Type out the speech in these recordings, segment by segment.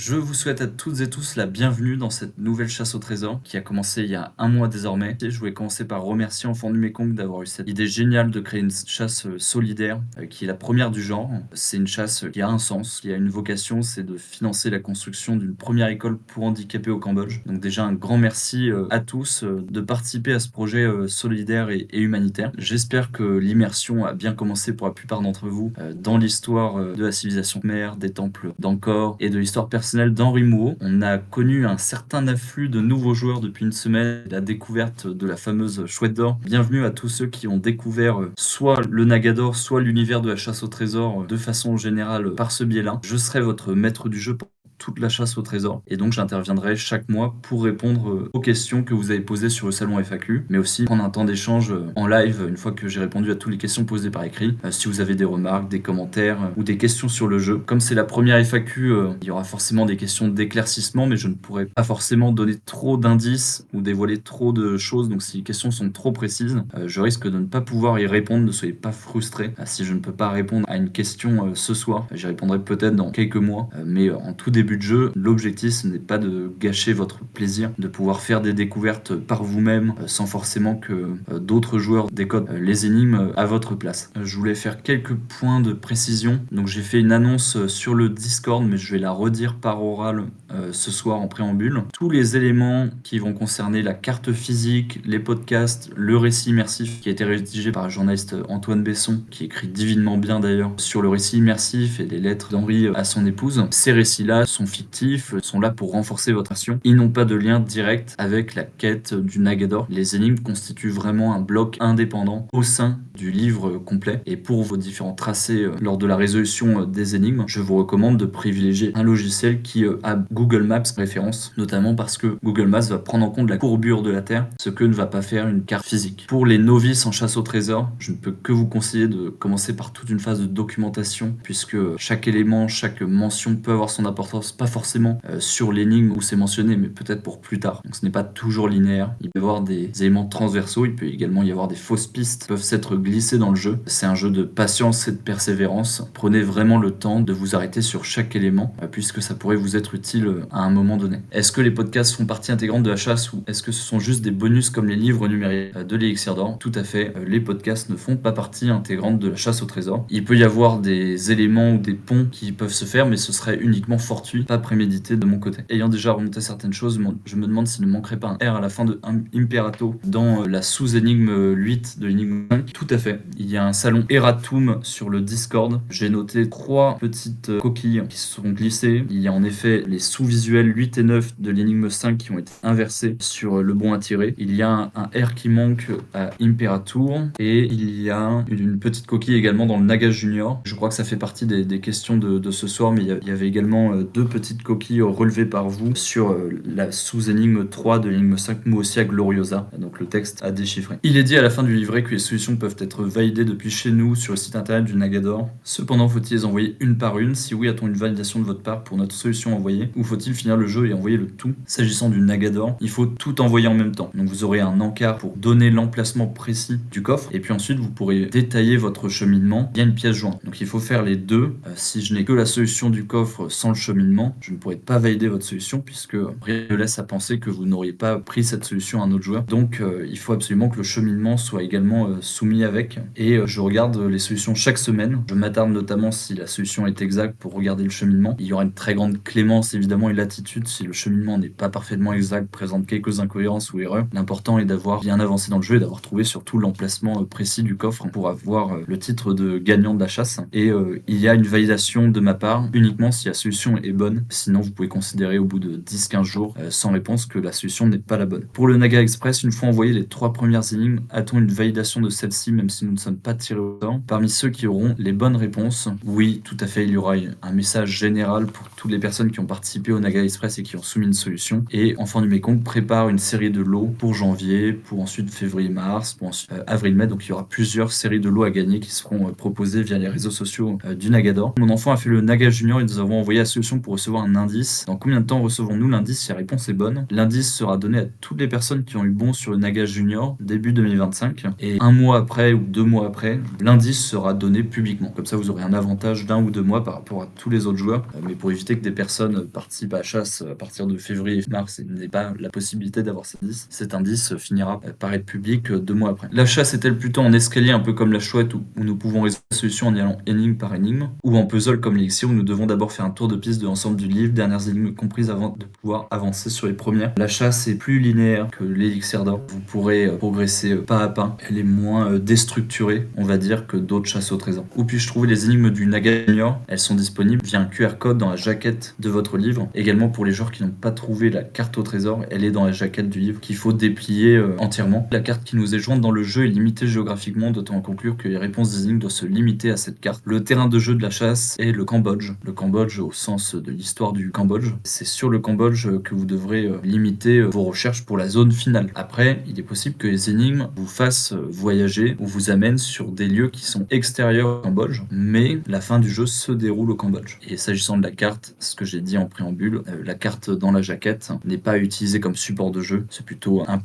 Je vous souhaite à toutes et tous la bienvenue dans cette nouvelle chasse au trésor qui a commencé il y a un mois désormais. Et je voulais commencer par remercier Enfant du Mékong d'avoir eu cette idée géniale de créer une chasse solidaire qui est la première du genre. C'est une chasse qui a un sens, qui a une vocation, c'est de financer la construction d'une première école pour handicapés au Cambodge. Donc déjà un grand merci à tous de participer à ce projet solidaire et humanitaire. J'espère que l'immersion a bien commencé pour la plupart d'entre vous dans l'histoire de la civilisation khmer, des temples d'Angkor et de l'histoire personnelle d'Henri Mouhot. On a connu un certain afflux de nouveaux joueurs depuis une semaine, la découverte de la fameuse chouette d'or. Bienvenue à tous ceux qui ont découvert soit le Nagador, soit l'univers de la chasse au trésor de façon générale par ce biais-là. Je serai votre maître du jeu pour toute la chasse au trésor et donc j'interviendrai chaque mois pour répondre aux questions que vous avez posées sur le salon FAQ, mais aussi prendre un temps d'échange en live une fois que j'ai répondu à toutes les questions posées par écrit. Si vous avez des remarques, des commentaires ou des questions sur le jeu, comme c'est la première FAQ, il y aura forcément des questions d'éclaircissement, mais je ne pourrai pas forcément donner trop d'indices ou dévoiler trop de choses, donc si les questions sont trop précises, je risque de ne pas pouvoir y répondre. Ne soyez pas frustrés si je ne peux pas répondre à une question ce soir, j'y répondrai peut-être dans quelques mois, mais en tout début de jeu, l'objectif ce n'est pas de gâcher votre plaisir, de pouvoir faire des découvertes par vous-même sans forcément que d'autres joueurs décodent les énigmes à votre place. Je voulais faire quelques points de précision. Donc j'ai fait une annonce sur le Discord, mais je vais la redire par oral ce soir en préambule. Tous les éléments qui vont concerner la carte physique, les podcasts, le récit immersif qui a été rédigé par le journaliste Antoine Besson, qui écrit divinement bien d'ailleurs sur le récit immersif et les lettres d'Henri à son épouse. Ces récits-là sont fictifs, sont là pour renforcer votre action. Ils n'ont pas de lien direct avec la quête du Nagador. Les énigmes constituent vraiment un bloc indépendant au sein du livre complet. Et pour vos différents tracés lors de la résolution des énigmes, je vous recommande de privilégier un logiciel qui a Google Maps référence, notamment parce que Google Maps va prendre en compte la courbure de la Terre, ce que ne va pas faire une carte physique. Pour les novices en chasse au trésor, je ne peux que vous conseiller de commencer par toute une phase de documentation, puisque chaque élément, chaque mention peut avoir son importance, pas forcément sur l'énigme où c'est mentionné, mais peut-être pour plus tard. Donc ce n'est pas toujours linéaire. Il peut y avoir des éléments transversaux, il peut également y avoir des fausses pistes qui peuvent s'être glissées dans le jeu. C'est un jeu de patience et de persévérance. Prenez vraiment le temps de vous arrêter sur chaque élément, puisque ça pourrait vous être utile à un moment donné. Est-ce que les podcasts font partie intégrante de la chasse ou est-ce que ce sont juste des bonus comme les livres numériques de l'Élixir d'Or? Tout à fait, les podcasts ne font pas partie intégrante de la chasse au trésor. Il peut y avoir des éléments ou des ponts qui peuvent se faire, mais ce serait uniquement fortuit, pas prémédité de mon côté. Ayant déjà remonté certaines choses, je me demande s'il ne manquerait pas un R à la fin de Imperato dans la sous-énigme 8 de l'énigme 5. Tout à fait. Il y a un salon Eratum sur le Discord. J'ai noté 3 petites coquilles qui se sont glissées. Il y a en effet les sous-visuels 8 et 9 de l'énigme 5 qui ont été inversés sur le bon à tirer. Il y a un R qui manque à Imperator et il y a une petite coquille également dans le Naga Junior. Je crois que ça fait partie des questions de ce soir, mais il y avait également 2 petites coquilles relevées par vous sur la sous-énigme 3 de l'énigme 5 Moossia Gloriosa. Donc le texte à déchiffrer. Il est dit à la fin du livret que les solutions peuvent être validées depuis chez nous sur le site internet du Nagador. Cependant, faut-il les envoyer une par une? Si oui, a-t-on une validation de votre part pour notre solution envoyée? Ou faut-il finir le jeu et envoyer le tout? S'agissant du Nagador, il faut tout envoyer en même temps. Donc vous aurez un encart pour donner l'emplacement précis du coffre et puis ensuite vous pourrez détailler votre cheminement via une pièce jointe. Donc il faut faire les deux. Si je n'ai que la solution du coffre sans le cheminement, je ne pourrai pas valider votre solution puisque rien ne laisse à penser que vous n'auriez pas pris cette solution à un autre joueur. Donc il faut absolument que le cheminement soit également soumis avec. Et je regarde les solutions chaque semaine. Je m'attarde notamment si la solution est exacte pour regarder le cheminement. Il y aura une très grande clémence évidemment et latitude si le cheminement n'est pas parfaitement exact, présente quelques incohérences ou erreurs. L'important est d'avoir bien avancé dans le jeu et d'avoir trouvé surtout l'emplacement précis du coffre pour avoir le titre de gagnant de la chasse. Et il y a une validation de ma part uniquement si la solution est bonne. Sinon vous pouvez considérer au bout de 10-15 jours sans réponse que la solution n'est pas la bonne. Pour le Naga Express, une fois envoyé les 3 premières énigmes, a-t-on une validation de celle-ci même si nous ne sommes pas tirés au sort? Parmi ceux qui auront les bonnes réponses, oui, tout à fait, il y aura un message général pour toutes les personnes qui ont participé au Naga Express et qui ont soumis une solution. Et Enfant du Mékong prépare une série de lots pour janvier, pour ensuite février-mars, pour ensuite avril-mai. Donc il y aura plusieurs séries de lots à gagner qui seront proposées via les réseaux sociaux du Nagador. Mon enfant a fait le Naga Junior et nous avons envoyé la solution pour recevoir un indice. Dans combien de temps recevons-nous l'indice si la réponse est bonne? L'indice sera donné à toutes les personnes qui ont eu bon sur une Naga Junior début 2025. Et un mois après ou 2 mois après, l'indice sera donné publiquement. Comme ça, vous aurez un avantage d'1 ou 2 mois par rapport à tous les autres joueurs. Mais pour éviter que des personnes participent à la chasse à partir de février et mars et n'aient pas la possibilité d'avoir cet indice finira par être public 2 mois après. La chasse est-elle plutôt en escalier, un peu comme la chouette, où nous pouvons résoudre la solution en y allant énigme par énigme, ou en puzzle comme l'élixir, où nous devons d'abord faire un tour de piste de l'ensemble du livre, dernières énigmes comprises avant de pouvoir avancer sur les premières? La chasse est plus linéaire que l'élixir d'or. Vous pourrez progresser pas à pas. Elle est moins déstructurée, on va dire, que d'autres chasses au trésor. Où puis-je trouver les énigmes du Naga Junior? Elles sont disponibles via un QR code dans la jaquette de votre livre. Également pour les joueurs qui n'ont pas trouvé la carte au trésor, elle est dans la jaquette du livre qu'il faut déplier entièrement. La carte qui nous est jointe dans le jeu est limitée géographiquement, d'autant conclure que les réponses des énigmes doivent se limiter à cette carte. Le terrain de jeu de la chasse est le Cambodge. Le Cambodge au sens de l'histoire du Cambodge. C'est sur le Cambodge que vous devrez limiter vos recherches pour la zone finale. Après, il est possible que les énigmes vous fassent voyager ou vous amènent sur des lieux qui sont extérieurs au Cambodge, mais la fin du jeu se déroule au Cambodge. Et s'agissant de la carte, ce que j'ai dit en préambule, la carte dans la jaquette n'est pas utilisée comme support de jeu, c'est plutôt un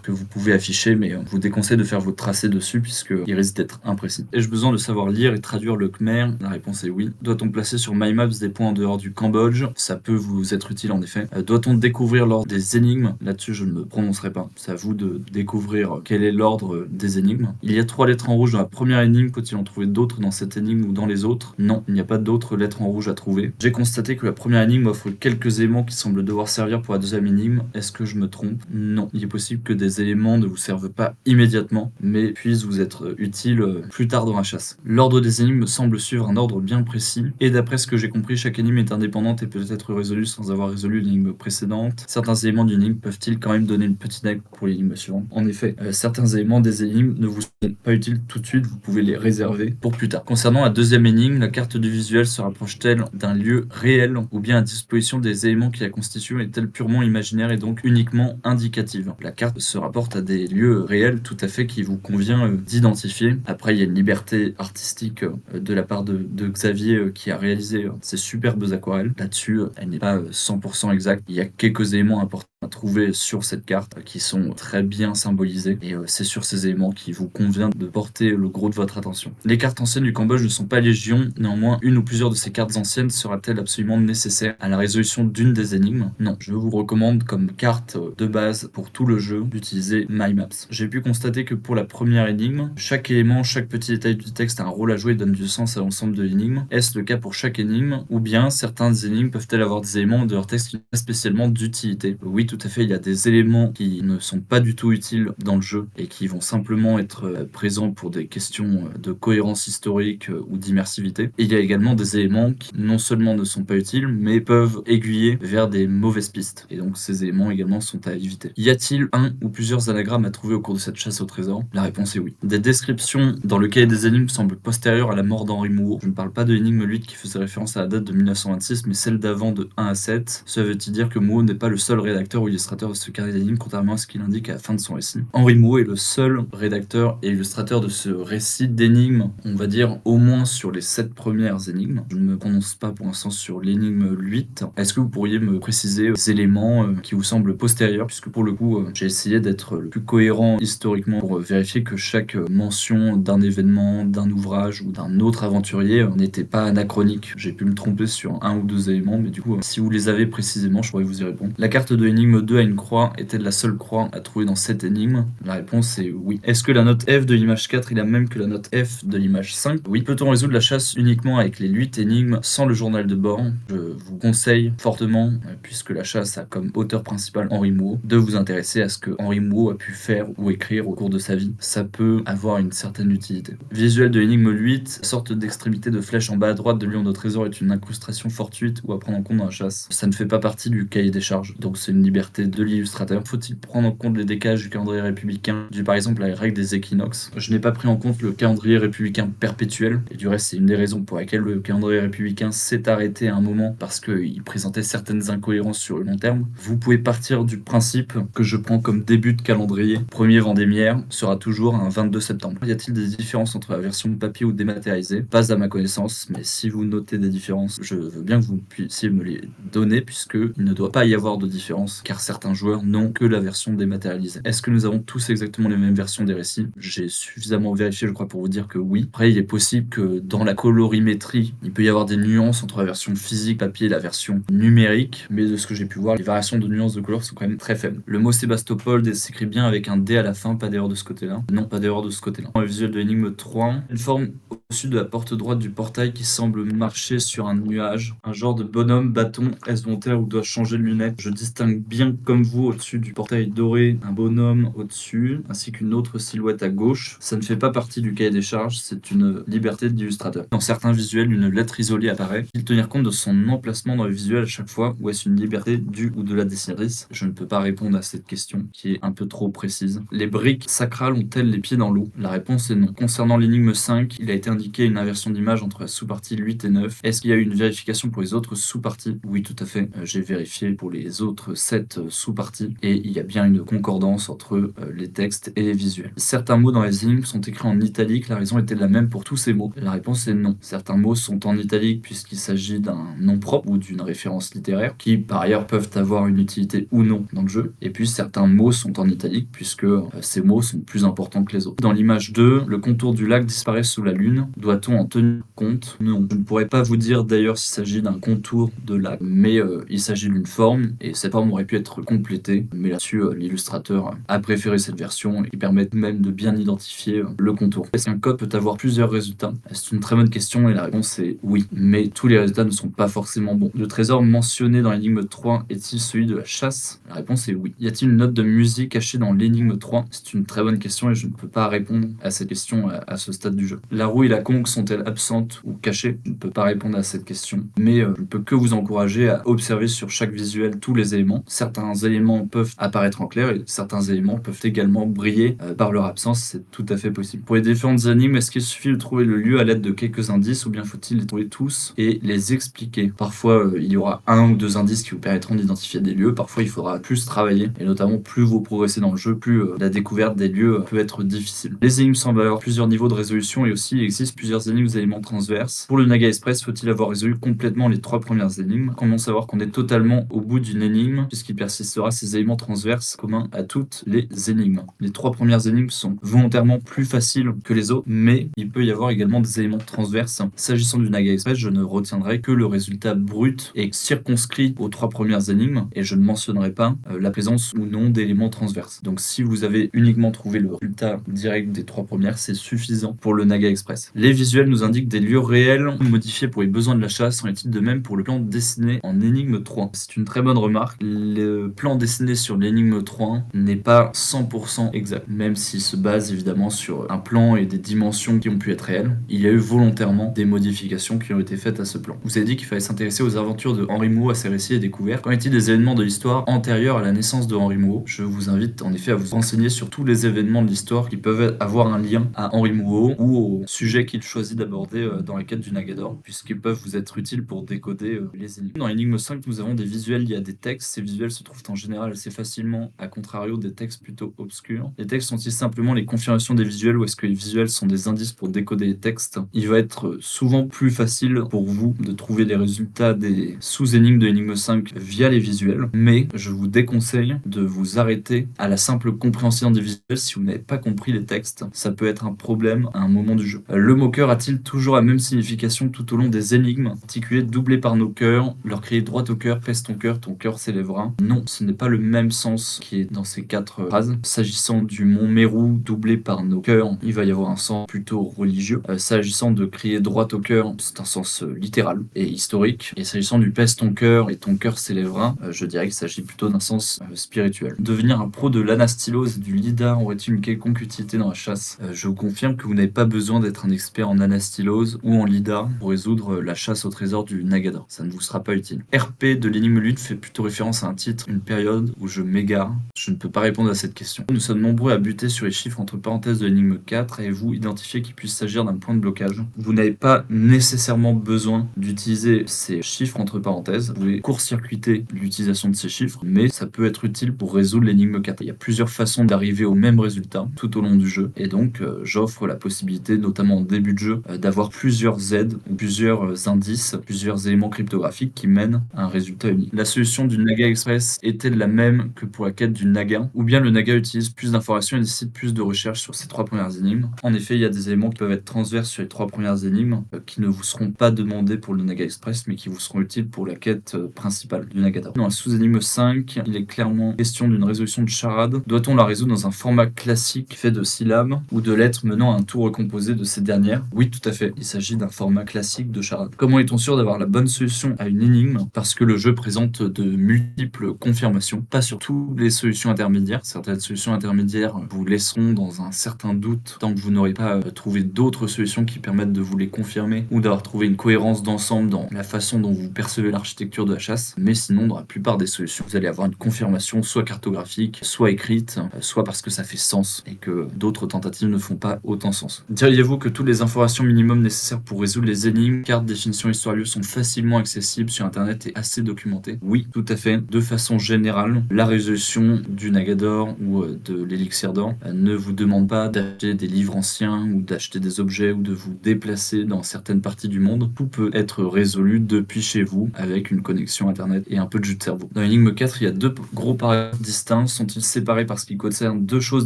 que vous pouvez afficher, mais je vous déconseille de faire votre tracé dessus puisqu'il risque d'être imprécis. Ai-je besoin de savoir lire et traduire le Khmer? La réponse est oui. Doit-on placer sur MyMaps des points en dehors du Cambodge? Ça peut vous être utile en effet. Doit-on découvrir l'ordre des énigmes? Là-dessus, je ne me prononcerai pas. C'est à vous de découvrir quel est l'ordre des énigmes. Il y a 3 lettres en rouge dans la première énigme. Faut-il en trouver d'autres dans cette énigme ou dans les autres? Non, il n'y a pas d'autres lettres en rouge à trouver. J'ai constaté que la première énigme offre quelques éléments qui semblent devoir servir pour la deuxième énigme. Est-ce que je me trompe? Non. Il est possible que des éléments ne vous servent pas immédiatement, mais puissent vous être utiles plus tard dans la chasse. L'ordre des énigmes semble suivre un ordre bien précis, et d'après ce que j'ai compris, chaque énigme est indépendante et peut être résolue sans avoir résolu l'énigme précédente. Certains éléments d'une énigme peuvent-ils quand même donner une petite aide pour l'énigme suivante? En effet, certains éléments des énigmes ne vous sont pas utiles tout de suite, vous pouvez les réserver pour plus tard. Concernant la deuxième énigme, la carte du visuel se rapproche-t-elle d'un lieu réel ou bien à disposition des éléments qui la constituent est-elle purement imaginaire et donc uniquement indicative? La carte se rapporte à des lieux réels tout à fait qui vous convient d'identifier. Après, il y a une liberté artistique de la part de Xavier qui a réalisé ces superbes aquarelles. Là-dessus, elle n'est pas 100% exacte. Il y a quelques éléments importants à trouver sur cette carte qui sont très bien symbolisés et c'est sur ces éléments qui vous convient de porter le gros de votre attention. Les cartes anciennes du Cambodge ne sont pas légion, néanmoins une ou plusieurs de ces cartes anciennes sera-t-elle absolument nécessaire à la résolution d'une des énigmes? Non, je vous recommande comme carte de base pour tout le jeu d'utiliser MyMaps. J'ai pu constater que pour la première énigme, chaque élément, chaque petit détail du texte a un rôle à jouer et donne du sens à l'ensemble de l'énigme. Est-ce le cas pour chaque énigme ou bien certaines énigmes peuvent-elles avoir des éléments de leur texte qui n'ont pas spécialement d'utilité? Oui, tout à fait, il y a des éléments qui ne sont pas du tout utiles dans le jeu et qui vont simplement être présents pour des questions de cohérence historique ou d'immersivité. Et il y a également des éléments qui non seulement ne sont pas utiles, mais peuvent aiguiller vers des mauvaises pistes. Et donc ces éléments également sont à éviter. Y a-t-il un ou plusieurs anagrammes à trouver au cours de cette chasse au trésor? La réponse est oui. Des descriptions dans le cahier des énigmes semblent postérieures à la mort d'Henri Mouot. Je ne parle pas de l'énigme 8 qui faisait référence à la date de 1926, mais celle d'avant de 1 à 7. Cela veut-il dire que Mouot n'est pas le seul rédacteur ou illustrateur de ce carnet d'énigmes, contrairement à ce qu'il indique à la fin de son récit? Henri Mouot est le seul rédacteur et illustrateur de ce récit d'énigmes, on va dire au moins sur les 7 premières énigmes. Je ne me prononce pas pour l'instant sur l'énigme 8. Est-ce que vous pourriez me préciser les éléments qui vous semblent postérieurs, puisque pour le coup, j'ai essayé d'être le plus cohérent historiquement pour vérifier que chaque mention d'un événement, d'un ouvrage ou d'un autre aventurier n'était pas anachronique. J'ai pu me tromper sur un ou deux éléments, mais du coup, si vous les avez précisément, je pourrais vous y répondre. La carte de l'énigme 2 a une croix. Est-elle la seule croix à trouver dans cette énigme? La réponse est oui. Est-ce que la note F de l'image 4 est la même que la note F de l'image 5? Oui. Peut-on résoudre la chasse uniquement avec les 8 énigmes sans le journal de bord? Je vous conseille fortement, puisque la chasse a comme auteur principal Henri Mouot, de vous intéresser à ce que Henri Mouot a pu faire ou écrire au cours de sa vie. Ça peut avoir une certaine utilité. Visuel de l'énigme 8, sorte d'extrémité de flèche en bas à droite de lion de trésor est une incrustation fortuite ou à prendre en compte dans la chasse. Ça ne fait pas partie du cahier des charges, donc c'est une liberté liberté de l'illustrateur. Faut-il prendre en compte les décalages du calendrier républicain, dû par exemple à la règle des équinoxes? Je n'ai pas pris en compte le calendrier républicain perpétuel, et du reste c'est une des raisons pour laquelle le calendrier républicain s'est arrêté à un moment, parce qu'il présentait certaines incohérences sur le long terme. Vous pouvez partir du principe que je prends comme début de calendrier. Premier Vendémiaire sera toujours un 22 septembre. Y a-t-il des différences entre la version papier ou dématérialisée? Pas à ma connaissance, mais si vous notez des différences, je veux bien que vous puissiez me les donner, puisque il ne doit pas y avoir de différence, car certains joueurs n'ont que la version dématérialisée. Est-ce que nous avons tous exactement les mêmes versions des récits? J'ai suffisamment vérifié, je crois, pour vous dire que oui. Après, il est possible que dans la colorimétrie, il peut y avoir des nuances entre la version physique papier et la version numérique, mais de ce que j'ai pu voir, les variations de nuances de couleurs sont quand même très faibles. Le mot Sébastopol s'écrit bien avec un D à la fin, pas d'erreur de ce côté-là. Non, pas d'erreur de ce côté-là. Dans le visuel de l'énigme 3, une forme au-dessus de la porte droite du portail qui semble marcher sur un nuage. Un genre de bonhomme, bâton, est-ce volontaire ou doit changer de lunettes? Je distingue bien comme vous au-dessus du portail doré un bonhomme au-dessus, ainsi qu'une autre silhouette à gauche. Ça ne fait pas partie du cahier des charges, c'est une liberté d'illustrateur. Dans certains visuels, une lettre isolée apparaît. Il tenir compte de son emplacement dans le visuel à chaque fois, ou est-ce une liberté du ou de la dessinatrice? Je ne peux pas répondre à cette question, qui est un peu trop précise. Les briques sacrales ont-elles les pieds dans l'eau? La réponse est non. Concernant l'énigme 5, il a été indiqué une inversion d'image entre la sous-partie 8 et 9. Est-ce qu'il y a eu une vérification pour les autres sous-parties? Oui, tout à fait. J'ai vérifié pour les autres 7 sous-parties, et il y a bien une concordance entre les textes et les visuels. Certains mots dans les énigmes sont écrits en italique, la raison était la même pour tous ces mots. La réponse est non. Certains mots sont en italique puisqu'il s'agit d'un nom propre ou d'une référence littéraire, qui par ailleurs peuvent avoir une utilité ou non dans le jeu. Et puis certains mots sont en italique puisque ces mots sont plus importants que les autres. Dans l'image 2, le contour du lac disparaît sous la lune. Doit-on en tenir compte? Non. Je ne pourrais pas vous dire d'ailleurs s'il s'agit d'un contour de lac, mais il s'agit d'une forme, et cette forme aurait pu être complétée. Mais là-dessus, l'illustrateur a préféré cette version, qui permet même de bien identifier le contour. Est-ce qu'un code peut avoir plusieurs résultats? C'est une très bonne question, et la réponse est oui. Mais tous les résultats ne sont pas forcément bons. Le trésor mentionné dans l'énigme 3 est-il celui de la chasse? La réponse est oui. Y a-t-il une note de musique cachée dans l'énigme 3? C'est une très bonne question, et je ne peux pas répondre à cette question à ce stade du jeu. La roue et la conque sont-elles absentes ou cachées? Je ne peux pas répondre à cette question, mais je ne peux que vous encourager à observer sur chaque visuel tous les éléments. Certains éléments peuvent apparaître en clair, et certains éléments peuvent également briller par leur absence, c'est tout à fait possible. Pour les différentes énigmes, est-ce qu'il suffit de trouver le lieu à l'aide de quelques indices, ou bien faut-il les trouver tous et les expliquer? Parfois, il y aura un ou deux indices qui vous permettront d'identifier des lieux, parfois il faudra plus travailler, et notamment plus vous progressez dans le jeu, plus la découverte des lieux peut être difficile. Les énigmes semblent avoir plusieurs niveaux de résolution, et aussi il existe plusieurs énigmes aux éléments transverses. Pour le Naga Express, faut-il avoir résolu complètement les 3 premières énigmes? Comment savoir qu'on est totalement au bout d'une énigme, puisqu'il persistera ces éléments transverses communs à toutes les énigmes? Les 3 premières énigmes sont volontairement plus faciles que les autres, mais il peut y avoir également des éléments transverses. S'agissant du Naga Express, je ne retiendrai que le résultat brut et circonscrit aux 3 premières énigmes, et je ne mentionnerai pas la présence ou non d'éléments transverses. Donc si vous avez uniquement trouvé le résultat direct des 3 premières, c'est suffisant pour le Naga Express. Les visuels nous indiquent des lieux réels modifiés pour les besoins de la chasse. En est-il de même pour le plan dessiné en énigme 3? C'est une très bonne remarque. Le plan dessiné sur l'énigme 3 n'est pas 100% exact, même s'il se base évidemment sur un plan et des dimensions qui ont pu être réelles. Il y a eu volontairement des modifications qui ont été faites à ce plan. Vous avez dit qu'il fallait s'intéresser aux aventures de Henri Mouot, à ses récits et découvertes. Qu'en est-il des événements de l'histoire antérieurs à la naissance de Henri Mouot? Je vous invite en effet à vous renseigner sur tous les événements de l'histoire qui peuvent avoir un lien à Henri Mouot ou au sujet qu'il choisit d'aborder dans la quête du Nagador, puisqu'ils peuvent vous être utiles pour décoder les énigmes. Dans l'énigme 5, nous avons des visuels liés à des textes. Ces visuels se trouvent en général assez facilement, à contrario des textes plutôt obscurs. Les textes sont-ils simplement les confirmations des visuels, ou est-ce que les visuels sont des indices pour décoder les textes? Il va être souvent plus facile pour vous de trouver les résultats des sous-énigmes de l'énigme 5 via les visuels, mais je vous déconseille de vous arrêter à la simple compréhension des visuels si vous n'avez pas compris les textes. Ça peut être un problème à un moment du jeu. Le mot-cœur a-t-il toujours la même signification tout au long des énigmes? Articulé doublé par nos cœurs, leur crier droit au cœur, pèse ton cœur s'élèvera. Non, ce n'est pas le même sens qui est dans ces 4 phrases. S'agissant du mont Mérou doublé par nos cœurs, il va y avoir un sens plutôt religieux. S'agissant de crier droit au cœur, c'est un sens littéral et historique. Et s'agissant du pèse ton cœur et ton cœur s'élèvera, je dirais qu'il s'agit plutôt d'un sens spirituel. Devenir un pro de l'anastylose et du lidar aurait-il une quelconque utilité dans la chasse? Je vous confirme que vous n'avez pas besoin d'être un expert en anastylose ou en lidar pour résoudre la chasse au trésor du Nagador. Ça ne vous sera pas utile. RP de l'énigme lutte fait plutôt référence à un titre titre une période où je m'égare? Je ne peux pas répondre à cette question. Nous sommes nombreux à buter sur les chiffres entre parenthèses de l'énigme 4. Avez-vous identifié qu'il puisse s'agir d'un point de blocage? Vous n'avez pas nécessairement besoin d'utiliser ces chiffres entre parenthèses. Vous pouvez court-circuiter l'utilisation de ces chiffres, mais ça peut être utile pour résoudre l'énigme 4. Il y a plusieurs façons d'arriver au même résultat tout au long du jeu, et donc j'offre la possibilité, notamment en début de jeu, d'avoir plusieurs aides ou plusieurs indices, plusieurs éléments cryptographiques qui mènent à un résultat unique. La solution du Naga Express est-elle la même que pour la quête du Naga, ou bien le Naga utilise plus d'informations et nécessite plus de recherche sur ces 3 premières énigmes? En effet, il y a des éléments qui peuvent être transverses sur les 3 premières énigmes qui ne vous seront pas demandés pour le Naga Express, mais qui vous seront utiles pour la quête principale du Nagadao. Dans la sous-énigme 5, il est clairement question d'une résolution de charade. Doit-on la résoudre dans un format classique fait de syllabes ou de lettres menant à un tour recomposé de ces dernières? Oui, tout à fait. Il s'agit d'un format classique de charade. Comment est-on sûr d'avoir la bonne solution à une énigme? Parce que le jeu présente de multiples confirmations, pas sur toutes les solutions intermédiaires. Certaines solutions intermédiaires vous laisseront dans un certain doute tant que vous n'aurez pas trouvé d'autres solutions qui permettent de vous les confirmer ou d'avoir trouvé une cohérence d'ensemble dans la façon dont vous percevez l'architecture de la chasse. Mais sinon, dans la plupart des solutions, vous allez avoir une confirmation soit cartographique, soit écrite, soit parce que ça fait sens et que d'autres tentatives ne font pas autant sens. Diriez-vous que toutes les informations minimum nécessaires pour résoudre les énigmes, cartes, définitions, histoire lieu sont facilement accessibles sur internet et assez documentées? Oui, tout à fait. De façon générale, la résolution du Nagador ou de l'élixir d'or ne vous demande pas d'acheter des livres anciens ou d'acheter des objets ou de vous déplacer dans certaines parties du monde. Tout peut être résolu depuis chez vous avec une connexion internet et un peu de jus de cerveau. Dans l'énigme 4, il y a 2 gros paragraphes distincts. Sont-ils séparés parce qu'ils concernent 2 choses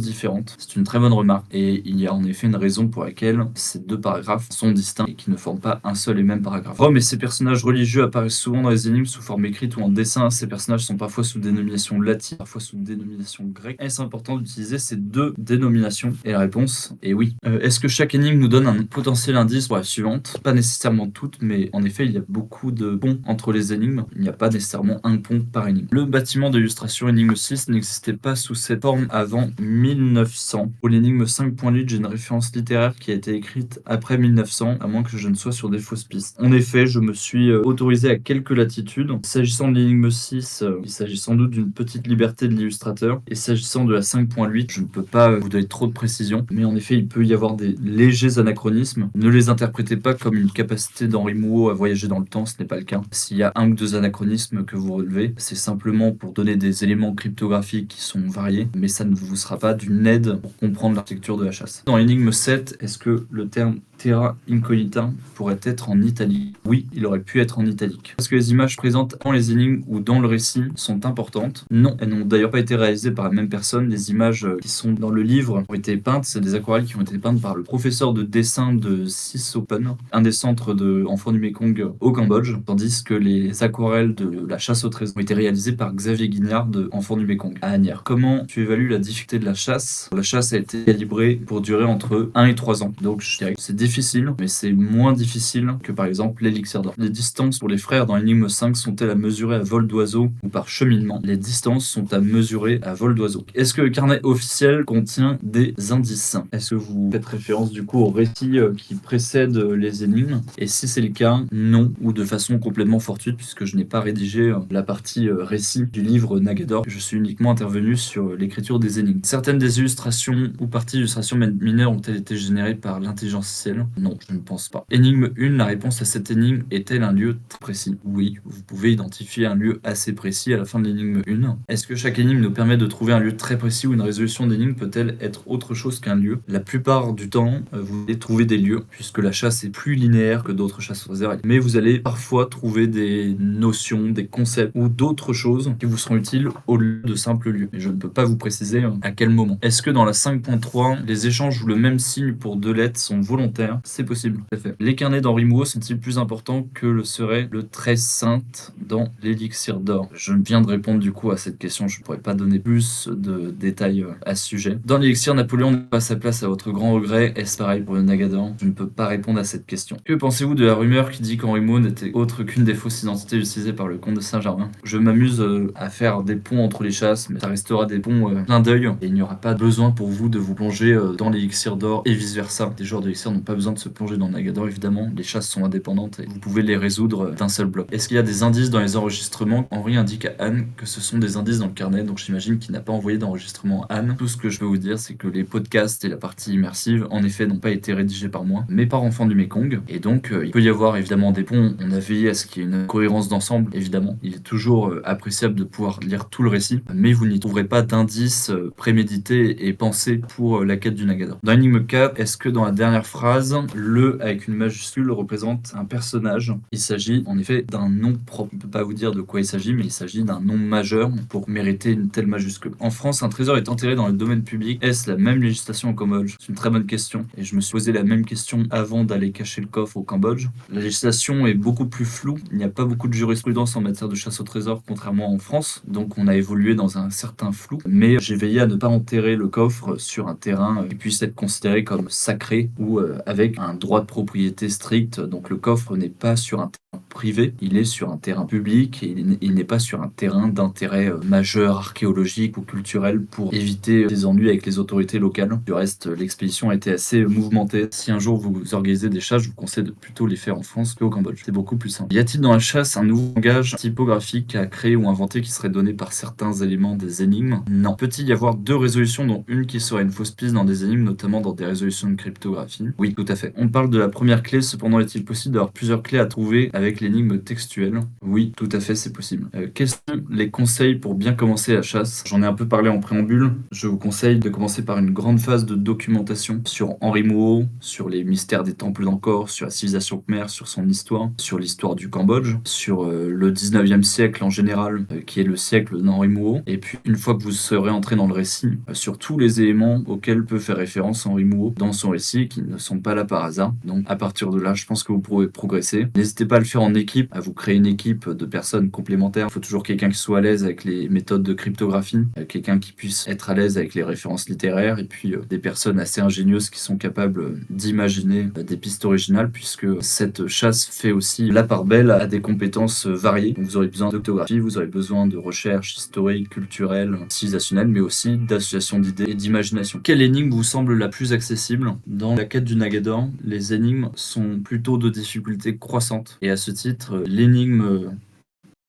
différentes? C'est une très bonne remarque et il y a en effet une raison pour laquelle ces 2 paragraphes sont distincts et qui ne forment pas un seul et même paragraphe. Rome et ses personnages religieux apparaissent souvent dans les énigmes sous forme écrite ou en dessin. Ces personnages sont parfois sous dénomination latine, parfois sous dénomination grecque. Est-ce important d'utiliser ces 2 dénominations? Et la réponse est oui. Est-ce que chaque énigme nous donne un potentiel indice pour la suivante? Pas nécessairement toutes, mais en effet, il y a beaucoup de ponts entre les énigmes. Il n'y a pas nécessairement un pont par énigme. Le bâtiment d'illustration énigme 6 n'existait pas sous cette forme avant 1900. Pour l'énigme 5.8, j'ai une référence littéraire qui a été écrite après 1900, à moins que je ne sois sur des fausses pistes. En effet, je me suis autorisé à quelques latitudes. S'agissant de l'énigme 6, il s'agit sans doute d'une petite liberté de l'illustrateur. Et s'agissant de la 5.8, je ne peux pas vous donner trop de précision, mais en effet, il peut y avoir des légers anachronismes. Ne les interprétez pas comme une capacité d'Henri Mouot à voyager dans le temps, ce n'est pas le cas. S'il y a 1 ou 2 anachronismes que vous relevez, c'est simplement pour donner des éléments cryptographiques qui sont variés, mais ça ne vous sera pas d'une aide pour comprendre l'architecture de la chasse. Dans l'énigme 7, est-ce que le terme Terra Incognita pourrait être en italique? Oui, il aurait pu être en italique. Est-ce que les images présentes dans les énigmes ou dans le récit sont importantes? Non, elles n'ont d'ailleurs pas été réalisées par la même personne. Les images qui sont dans le livre ont été peintes, c'est des aquarelles qui ont été peintes par le professeur de dessin de Sisopen, un des centres de enfants du Mekong au Cambodge, tandis que les aquarelles de la chasse au trésor ont été réalisées par Xavier Guignard de Enfants du Mekong à Asnières. Comment tu évalues la difficulté de la chasse? La chasse a été calibrée pour durer entre 1 et 3 ans, donc je dirais que c'est difficile, mais c'est moins difficile que par exemple l'élixir d'or. Les distances pour les frères dans l'énigme 5 sont-elles à mesurer à vol d'oiseau ou par cheminement? Les distances sont à mesurer à vol d'oiseau. Est-ce que le carnet officiel contient des indices? Est-ce que vous faites référence du coup au récit qui précède les énigmes? Et si c'est le cas, non, ou de façon complètement fortuite, puisque je n'ai pas rédigé la partie récit du livre Nagador. Je suis uniquement intervenu sur l'écriture des énigmes. Certaines des illustrations ou parties d'illustrations mineures ont-elles été générées par l'intelligence artificielle? Non, je ne pense pas. Énigme 1, la réponse à cette énigme est-elle un lieu très précis? Oui, vous pouvez identifier un lieu assez précis à la fin de l'énigme 1. Est-ce que chaque énigme nous permet de trouver un lieu très précis ou une résolution d'énigme peut-elle être autre chose qu'un lieu? La plupart du temps, vous allez trouver des lieux, puisque la chasse est plus linéaire que d'autres chasses au trésor. Mais vous allez parfois trouver des notions, des concepts ou d'autres choses qui vous seront utiles au lieu de simples lieux. Et je ne peux pas vous préciser à quel moment. Est-ce que dans la 5.3, les échanges où le même signe pour 2 lettres sont volontaires? C'est possible. Tout à fait. Les carnets d'Henri Mouot sont-ils plus importants que le serait le trait sainte dans l'élixir d'or? Je viens de répondre du coup à cette question, je ne pourrais pas donner plus de détails à ce sujet. Dans l'élixir, Napoléon n'a pas sa place à votre grand regret. Est-ce pareil pour le Nagador? Je ne peux pas répondre à cette question. Que pensez-vous de la rumeur qui dit qu'Henri Mouot n'était autre qu'une des fausses identités utilisées par le comte de Saint-Germain? Je m'amuse à faire des ponts entre les chasses, mais ça restera des ponts plein d'œil et il n'y aura pas besoin pour vous de vous plonger dans l'élixir d'or et vice versa. Des joueurs d'élixir n'ont pas besoin de se plonger dans Nagador, évidemment. Les chasses sont indépendantes et vous pouvez les résoudre d'un seul bloc. Est-ce qu'il y a des indices dans les enregistrements? Henri indique à Anne que ce sont des indices dans le carnet, donc j'imagine qu'il n'a pas envoyé d'enregistrement à Anne. Tout ce que je peux vous dire, c'est que les podcasts et la partie immersive, en effet, n'ont pas été rédigés par moi, mais par Enfant du Mékong. Et donc, il peut y avoir évidemment des ponts. On a veillé à ce qu'il y ait une cohérence d'ensemble, évidemment. Il est toujours appréciable de pouvoir lire tout le récit, mais vous n'y trouverez pas d'indices prémédités et pensés pour la quête du Nagador. Dans l'énigme 4, est-ce que dans la dernière phrase, le avec une majuscule représente un personnage? Il s'agit en effet d'un nom propre. Je ne peux pas vous dire de quoi il s'agit, mais il s'agit d'un nom majeur pour mériter une telle majuscule. En France, un trésor est enterré dans le domaine public. Est-ce la même législation au Cambodge? C'est une très bonne question. Et je me suis posé la même question avant d'aller cacher le coffre au Cambodge. La législation est beaucoup plus floue. Il n'y a pas beaucoup de jurisprudence en matière de chasse au trésor, contrairement en France. Donc on a évolué dans un certain flou. Mais j'ai veillé à ne pas enterrer le coffre sur un terrain qui puisse être considéré comme sacré ou avec un droit de propriété strict. Donc le coffre n'est pas sur un terrain privé, il est sur un terrain public et il n'est pas sur un terrain d'intérêt majeur archéologique ou culturel pour éviter des ennuis avec les autorités locales. Du reste, l'expédition a été assez mouvementée. Si un jour vous organisez des chasses, je vous conseille de plutôt les faire en France qu'au Cambodge. C'est beaucoup plus simple. Y a-t-il dans la chasse un nouveau langage typographique à créer ou inventer qui serait donné par certains éléments des énigmes? Non. Peut-il y avoir deux résolutions, dont une qui serait une fausse piste dans des énigmes, notamment dans des résolutions de cryptographie? Oui, tout à fait. On parle de la première clé, cependant est-il possible d'avoir plusieurs clés à trouver avec l'énigme textuelle? Oui, tout à fait, c'est possible. Quels sont les conseils pour bien commencer la chasse? J'en ai un peu parlé en préambule. Je vous conseille de commencer par une grande phase de documentation sur Henri Mouhot, sur les mystères des temples d'Angkor, sur la civilisation Khmer, sur son histoire, sur l'histoire du Cambodge, sur le 19e siècle en général, qui est le siècle d'Henri Mouhot. Et puis, une fois que vous serez entré dans le récit, sur tous les éléments auxquels peut faire référence Henri Mouhot dans son récit, qui ne sont pas là par hasard. Donc, à partir de là, je pense que vous pourrez progresser. N'hésitez pas à le faire en équipe, à vous créer une équipe de personnes complémentaires. Il faut toujours quelqu'un qui soit à l'aise avec les méthodes de cryptographie, quelqu'un qui puisse être à l'aise avec les références littéraires, et puis des personnes assez ingénieuses qui sont capables d'imaginer des pistes originales, puisque cette chasse fait aussi la part belle à des compétences variées. Donc, vous aurez besoin de cryptographie, vous aurez besoin de recherche historique, culturelle, civilisationnelle, mais aussi d'association d'idées et d'imagination. Quelle énigme vous semble la plus accessible? Dans la quête du Nagador, les énigmes sont plutôt de difficulté croissante. Et à ce titre, l'énigme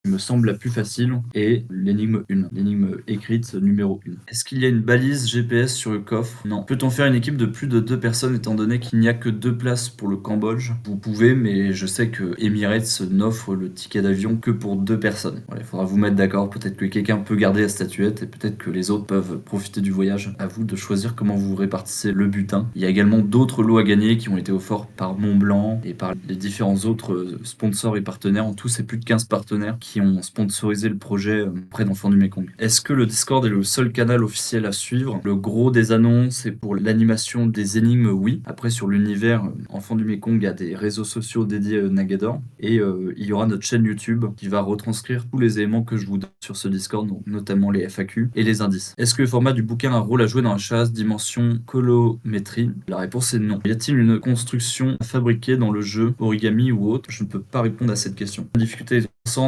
me semble la plus facile est l'énigme 1, l'énigme écrite numéro 1. Est-ce qu'il y a une balise GPS sur le coffre? Non. Peut-on faire une équipe de plus de 2 personnes étant donné qu'il n'y a que 2 places pour le Cambodge? Vous pouvez, mais je sais que Emirates n'offre le ticket d'avion que pour 2 personnes. Voilà, il faudra vous mettre d'accord, peut-être que quelqu'un peut garder la statuette et peut-être que les autres peuvent profiter du voyage. À vous de choisir comment vous répartissez le butin. Il y a également d'autres lots à gagner qui ont été offerts par Montblanc et par les différents autres sponsors et partenaires. En tout, c'est plus de 15 partenaires qui ont sponsorisé le projet auprès d'Enfants du Mékong. Est-ce que le Discord est le seul canal officiel à suivre? Le gros des annonces et pour l'animation des énigmes, oui. Après, sur l'univers Enfants du Mékong, il y a des réseaux sociaux dédiés à Nagador et il y aura notre chaîne YouTube qui va retranscrire tous les éléments que je vous donne sur ce Discord, donc notamment les FAQ et les indices. Est-ce que le format du bouquin a un rôle à jouer dans la chasse, dimension, colométrie? La réponse est non. Y a-t-il une construction à fabriquer dans le jeu, origami ou autre? Je ne peux pas répondre à cette question. La difficulté est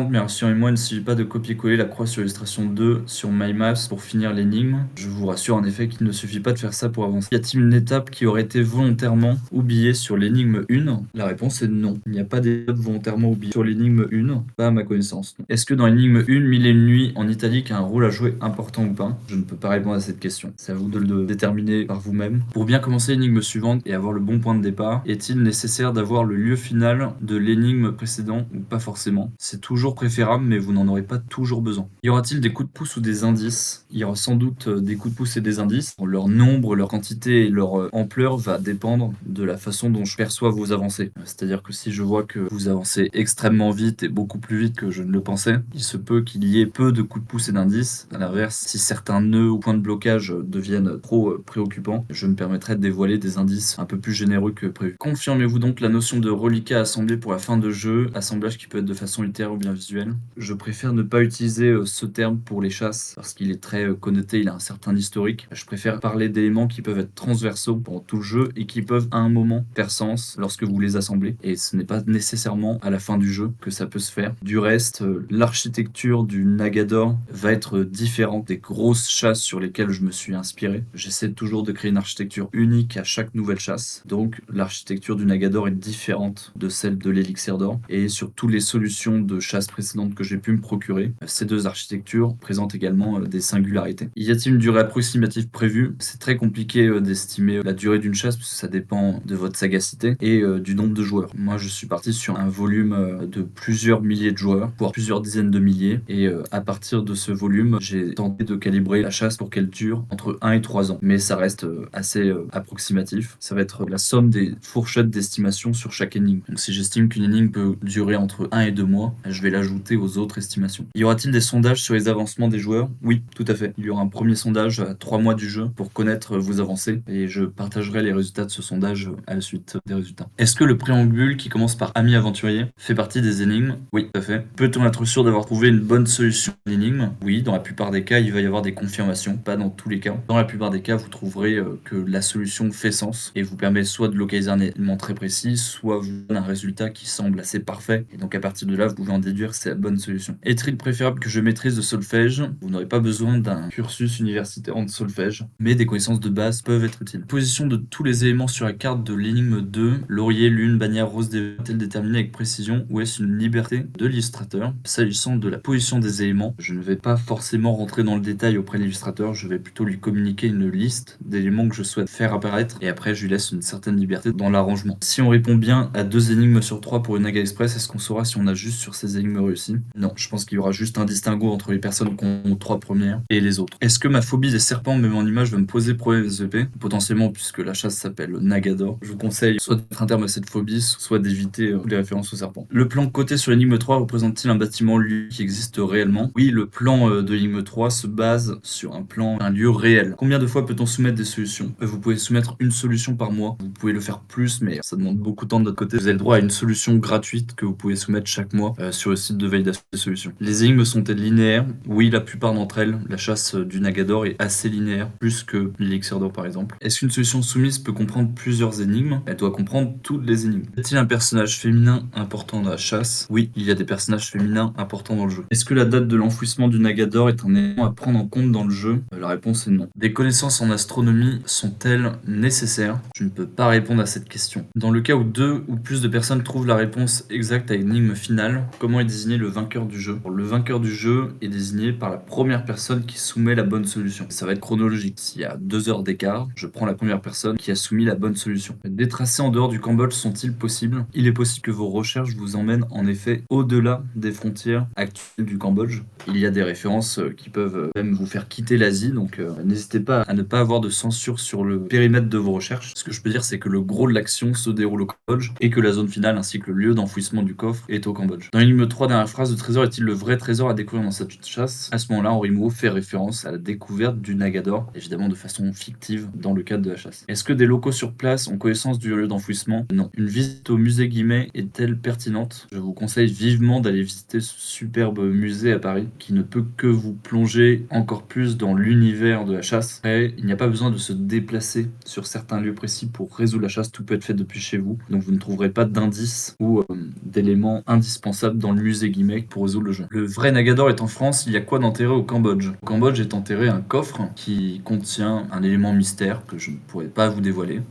mais rassurez-moi, il ne s'agit pas de copier-coller la croix sur illustration 2 sur MyMaps pour finir l'énigme. Je vous rassure en effet qu'il ne suffit pas de faire ça pour avancer. Y a-t-il une étape qui aurait été volontairement oubliée sur l'énigme 1? La réponse est non. Il n'y a pas d'étape volontairement oubliée sur l'énigme 1, pas à ma connaissance. Est-ce que dans l'énigme 1, 1001 nuits en italique a un rôle à jouer important ou pas? Je ne peux pas répondre à cette question. C'est à vous de le déterminer par vous-même. Pour bien commencer l'énigme suivante et avoir le bon point de départ, est-il nécessaire d'avoir le lieu final de l'énigme précédent ou pas forcément? C'est toujours préférable, mais vous n'en aurez pas toujours besoin. Y aura-t-il des coups de pouce ou des indices? Il y aura sans doute des coups de pouce et des indices. Leur nombre, leur quantité et leur ampleur va dépendre de la façon dont je perçois vos avancées. C'est-à-dire que si je vois que vous avancez extrêmement vite et beaucoup plus vite que je ne le pensais, il se peut qu'il y ait peu de coups de pouce et d'indices. À l'inverse, si certains nœuds ou points de blocage deviennent trop préoccupants, je me permettrai de dévoiler des indices un peu plus généreux que prévu. Confirmez-vous donc la notion de reliquat assemblé pour la fin de jeu, assemblage qui peut être de façon littéraire ou bien visuel. Je préfère ne pas utiliser ce terme pour les chasses parce qu'il est très connoté, il a un certain historique. Je préfère parler d'éléments qui peuvent être transversaux pendant tout le jeu et qui peuvent à un moment faire sens lorsque vous les assemblez. Et ce n'est pas nécessairement à la fin du jeu que ça peut se faire. Du reste, l'architecture du Nagador va être différente des grosses chasses sur lesquelles je me suis inspiré. J'essaie toujours de créer une architecture unique à chaque nouvelle chasse. Donc l'architecture du Nagador est différente de celle de l'Élixir d'Or. Et sur toutes les solutions de chasse précédentes que j'ai pu me procurer, ces deux architectures présentent également des singularités. Y a-t-il une durée approximative prévue? C'est très compliqué d'estimer la durée d'une chasse parce que ça dépend de votre sagacité et du nombre de joueurs. Moi, je suis parti sur un volume de plusieurs milliers de joueurs, voire plusieurs dizaines de milliers. Et à partir de ce volume, j'ai tenté de calibrer la chasse pour qu'elle dure entre 1 et 3 ans. Mais ça reste assez approximatif. Ça va être la somme des fourchettes d'estimation sur chaque énigme. Donc si j'estime qu'une énigme peut durer entre 1 et 2 mois, je vais l'ajouter aux autres estimations. Y aura-t-il des sondages sur les avancements des joueurs? Oui, tout à fait. Il y aura un premier sondage à 3 mois du jeu pour connaître vos avancées et je partagerai les résultats de ce sondage à la suite des résultats. Est-ce que le préambule qui commence par ami aventurier fait partie des énigmes? Oui, tout à fait. Peut-on être sûr d'avoir trouvé une bonne solution à l'énigme? Oui, dans la plupart des cas, il va y avoir des confirmations, pas dans tous les cas. Dans la plupart des cas, vous trouverez que la solution fait sens et vous permet soit de localiser un élément très précis, soit vous donne un résultat qui semble assez parfait. Et donc à partir de là, vous pouvez en déduire que c'est la bonne solution. Est-il préférable que je maîtrise le solfège? Vous n'aurez pas besoin d'un cursus universitaire en solfège, mais des connaissances de base peuvent être utiles. Position de tous les éléments sur la carte de l'énigme 2, laurier, lune, bannière, rose, est-elle déterminée avec précision ou est-ce une liberté de l'illustrateur? S'agissant de la position des éléments, je ne vais pas forcément rentrer dans le détail auprès de l'illustrateur, je vais plutôt lui communiquer une liste d'éléments que je souhaite faire apparaître et après je lui laisse une certaine liberté dans l'arrangement. Si on répond bien à 2 énigmes sur 3 pour une Naga Express, est-ce qu'on saura si on a juste sur ces énigmes réussies? Non, je pense qu'il y aura juste un distinguo entre les personnes qui ont 3 premières et les autres. Est-ce que ma phobie des serpents, même en image, va me poser problème SVP? Potentiellement, puisque la chasse s'appelle Nagador. Je vous conseille soit d'être un terme à cette phobie, soit d'éviter les références aux serpents. Le plan côté sur l'énigme 3 représente-t-il un bâtiment lieu qui existe réellement? Oui, le plan de l'énigme 3 se base sur un lieu réel. Combien de fois peut-on soumettre des solutions? Vous pouvez soumettre une solution par mois. Vous pouvez le faire plus, mais ça demande beaucoup de temps de notre côté. Vous avez le droit à une solution gratuite que vous pouvez soumettre chaque mois sur le site de validation des solutions. Les énigmes sont-elles linéaires? Oui, la plupart d'entre elles. La chasse du Nagador est assez linéaire, plus que l'Élixir d'Or par exemple. Est-ce qu'une solution soumise peut comprendre plusieurs énigmes? Elle doit comprendre toutes les énigmes. Y a-t-il un personnage féminin important dans la chasse? Oui, il y a des personnages féminins importants dans le jeu. Est-ce que la date de l'enfouissement du Nagador est un élément à prendre en compte dans le jeu? La réponse est non. Des connaissances en astronomie sont-elles nécessaires? Je ne peux pas répondre à cette question. Dans le cas où 2 ou plus de personnes trouvent la réponse exacte à l'énigme finale, comment est désigné le vainqueur du jeu? Le vainqueur du jeu est désigné par la première personne qui soumet la bonne solution. Ça va être chronologique. S'il y a 2 heures d'écart, je prends la première personne qui a soumis la bonne solution. Des tracés en dehors du Cambodge sont-ils possibles? Il est possible que vos recherches vous emmènent en effet au-delà des frontières actuelles du Cambodge. Il y a des références qui peuvent même vous faire quitter l'Asie, donc n'hésitez pas à ne pas avoir de censure sur le périmètre de vos recherches. Ce que je peux dire, c'est que le gros de l'action se déroule au Cambodge et que la zone finale ainsi que le lieu d'enfouissement du coffre est au Cambodge. Dans l'énigme 3, dernière phrase, le trésor est-il le vrai trésor à découvrir dans cette chasse? À ce moment-là, Henri Mouot fait référence à la découverte du Nagador, évidemment de façon fictive dans le cadre de la chasse. Est-ce que des locaux sur place ont connaissance du lieu d'enfouissement? Non. Une visite au musée Guimet est-elle pertinente? Je vous conseille vivement d'aller visiter ce superbe musée à Paris qui ne peut que vous plonger encore plus dans l'univers de la chasse. Et il n'y a pas besoin de se déplacer sur certains lieux précis pour résoudre la chasse, tout peut être fait depuis chez vous. Donc vous ne trouverez pas d'indices ou d'éléments indispensables dans le musée Guimet pour résoudre le jeu. Le vrai Nagador est en France, il y a quoi d'enterré au Cambodge? Au Cambodge est enterré un coffre qui contient un élément mystère que je ne pourrais pas vous dévoiler.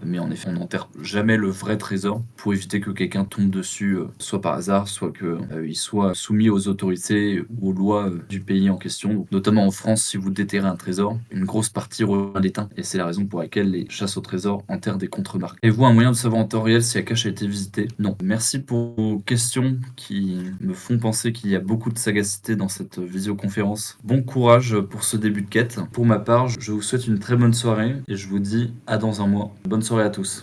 Mais en effet, on n'enterre jamais le vrai trésor pour éviter que quelqu'un tombe dessus, soit par hasard, soit qu'il soit soumis aux autorités ou aux lois du pays en question. Donc, notamment en France, si vous déterrez un trésor, une grosse partie revient à l'État. Et c'est la raison pour laquelle les chasses au trésor enterrent des contremarques. Avez-vous un moyen de savoir en temps réel si la cache a été visitée? Non. Merci pour vos questions qui me font penser qu'il y a beaucoup de sagacité dans cette visioconférence. Bon courage pour ce début de quête. Pour ma part, je vous souhaite une très bonne soirée et je vous dis à dans un mois. Bonne soirée à tous.